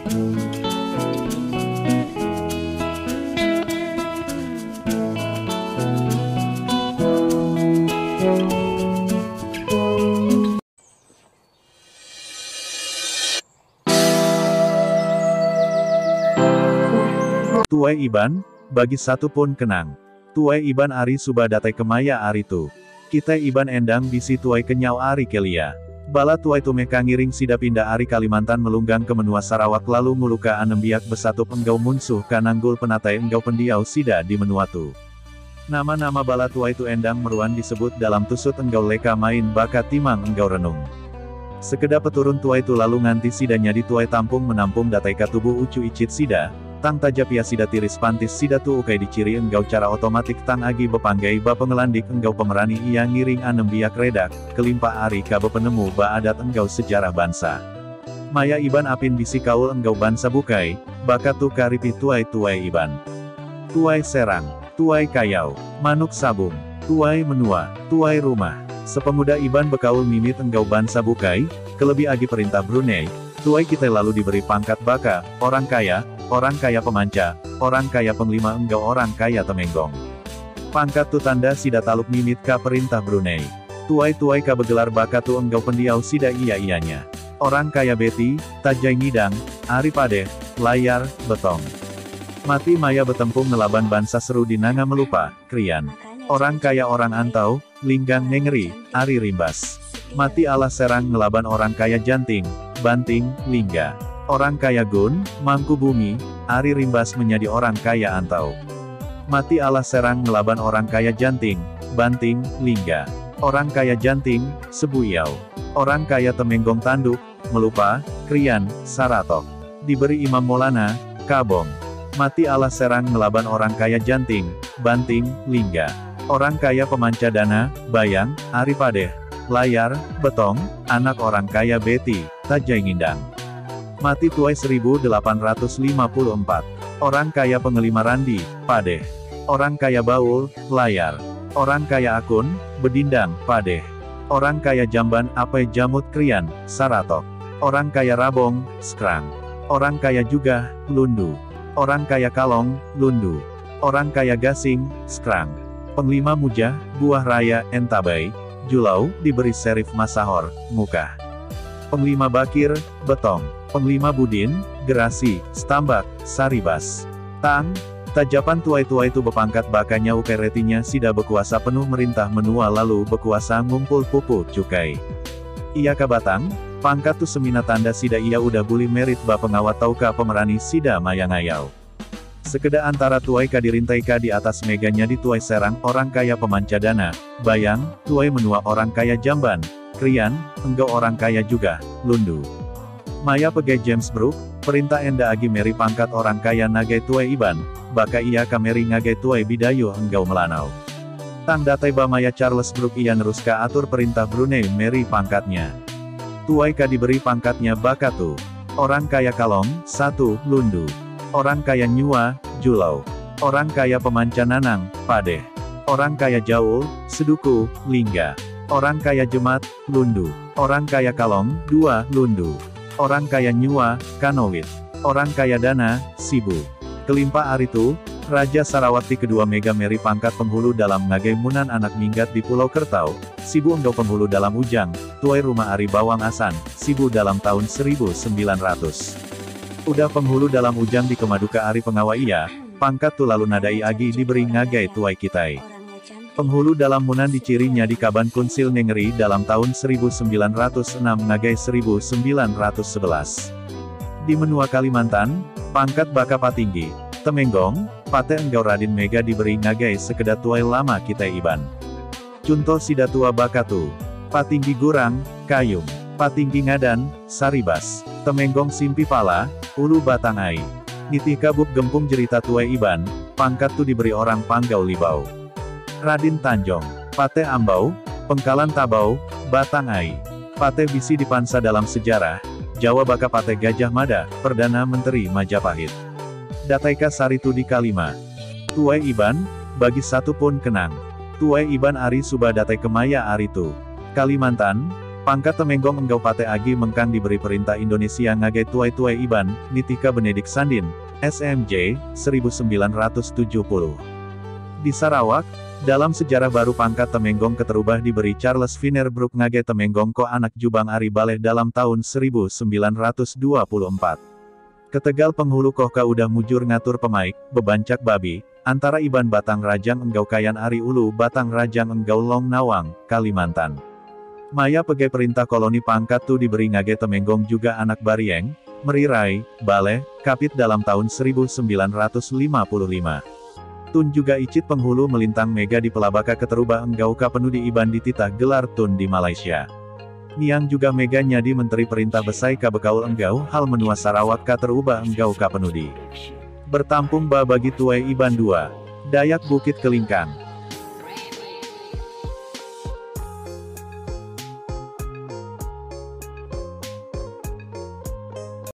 Tuai Iban, bagi satu pun kenang. Tuai Iban Ari Subadatai Kemaya Ari tu. Kita Iban Endang bisi tuai kenyau Ari Kelia. Bala tuai tumeh kangiring sida pindah Ari Kalimantan melunggang ke menua Sarawak lalu muluka anembiak besatup enggau munsuh kananggul penatai enggau pendiau sida di menua tu. Nama-nama bala tuai tu endang meruan disebut dalam tusut enggau leka main bakat timang enggau renung. Sekedap peturun tuai tu lalu nganti sidanya di tuai tampung menampung datai katubuh ucu icit sida. Tang tajapia sida tiris pantis sida tu ukai diciri enggau cara otomatik tang agi bepanggai ba pengelandik enggau pemerani ia ngiring anembiak redak, kelimpa Ari ka penemu ba adat enggau sejarah bangsa. Maya Iban apin bisi kaul enggau bangsa bukai, bakat tu karipi tuai Iban. Tuai Serang, tuai Kayau, manuk sabung, tuai menua, tuai rumah. Sepemuda Iban bekaul mimit enggau bangsa bukai, kelebih agi perintah Brunei, tuai kita lalu diberi pangkat baka, orang kaya pemanca, orang kaya penglima enggau orang kaya temenggong. Pangkat tu tanda sida taluk mimit ka perintah Brunei. Tuai ka begelar baka tu enggau pendiau sida iya-iyanya. Orang kaya beti, tajai ngidang, Ari Padeh, layar, betong. Mati maya betempung ngelaban bansa seru di nanga melupa, krian. Orang kaya orang antau, linggang nengeri, Ari Rimbas. Mati ala serang ngelaban orang kaya janting, banting, lingga. Orang kaya gun, mangku bumi, Ari Rimbas menjadi orang kaya antau. Mati ala serang ngelaban orang kaya janting, banting, lingga. Orang kaya janting, sebuyau. Orang kaya temenggong tanduk, melupa, krian, saratok. Diberi Imam Maulana, kabong. Mati ala serang ngelaban orang kaya janting, banting, lingga. Orang kaya pemanca dana, bayang, Ari Padeh, layar, betong, anak orang kaya beti, tajai ngindang. Mati tuai 1854. Orang kaya pengelima randi, Padeh. Orang kaya baul, layar. Orang kaya akun, bedindang, Padeh. Orang kaya jamban, apai jamut krian, saratok. Orang kaya rabong, skrang. Orang kaya juga, lundu. Orang kaya kalong, lundu. Orang kaya gasing, skrang. Penglima mujah, buah raya, entabai, julau, diberi serif masahor, muka. Penglima bakir, betong. Penglima budin, gerasi, stambak, saribas. Tang, tajapan tuai tu bepangkat bakanya ukai retinya sida berkuasa penuh merintah menua lalu berkuasa ngumpul pupuk cukai. Ia kabatang, pangkat tu semina tanda sida ia udah buli merit ba pengawat tauka pemerani sida mayangayau. Sekeda antara tuai ka dirintai ka di atas meganya di tuai serang orang kaya pemanca dana, bayang, tuai menua orang kaya jamban, krian, enggau orang kaya juga, lundu. Maya pegai James Brooke, perintah enda agi meri pangkat orang kaya nagai tuai Iban, baka ia kameri ngagai tuai bidayu enggau melanau. Tang datai ba Maya Charles Brooke ia neruska atur perintah Brunei meri pangkatnya. Tuai ka diberi pangkatnya baka tu. Orang kaya kalong, 1, lundu. Orang kaya nyua, julau. Orang kaya pemanca nanang, Padeh. Orang kaya jaul, seduku, lingga. Orang kaya jemat, lundu. Orang kaya kalong, 2, lundu. Orang kaya nyua, kanowit. Orang kaya dana, sibu. Kelimpa Aritu, Raja Sarawakti kedua mega meri pangkat penghulu dalam ngagai munan anak minggat di Pulau Kertau, sibu enggau penghulu dalam ujang, tuai rumah Ari Bawang Asan, sibu dalam tahun 1900. Udah penghulu dalam ujang di Kemaduka Ari Pengawaiya, pangkat tu lalu nadai agi diberi ngagai tuai kitai. Penghulu dalam munan dicirinya di Kaban Kunsil Nengeri dalam tahun 1906 ngagai 1911. Di menua Kalimantan, pangkat baka patinggi, temenggong, pate enggau Radin Mega diberi ngagai sekedat tuai lama kita Iban. Contoh sida tua bakatu, patinggi gurang, kayung, patinggi ngadan, saribas, temenggong simpi pala, ulu batang ai. Nitih kabuk gempung jerita tuai Iban, pangkat tu diberi orang Panggau Libau. Radin Tanjong, Pate Ambau, Pengkalan Tabau, Batang Ai. Pate bisi dipansa dalam sejarah, Jawa baka Pate Gajah Mada, Perdana Menteri Majapahit. Dataika Saritu di Kalima. Tuai Iban, bagi satu pun kenang. Tuai Iban Ari Subadatai Kemaya Aritu. Kalimantan, Pangkat Temenggong Enggau Pate Agi Mengkang diberi perintah Indonesia ngagai tuai-tuai Iban, Nitika Benedik Sandin, SMJ, 1970. Di Sarawak, dalam sejarah baru pangkat Temenggong keterubah diberi Charles Vinnerbrook ngagai Temenggong ko anak Jubang Ari Baleh dalam tahun 1924. Ketegal penghulu kohka udah mujur ngatur pemaik, bebancak babi, antara Iban Batang Rajang Enggau Kayan Ari Ulu Batang Rajang Enggau Long Nawang, Kalimantan. Maya pegai perintah koloni pangkat tu diberi ngage Temenggong juga anak Barieng, Merirai, Baleh, Kapit dalam tahun 1955. Tun juga icit penghulu melintang mega di Pelabaka keterubah Enggau Kapenudi Iban dititah gelar Tun di Malaysia. Niang juga mega nyadi menteri perintah besai Kabekaul Enggau hal menua Sarawak katerubah Enggau Kapenudi. Bertampung bagi tuai Iban 2. Dayak Bukit Kelingkang.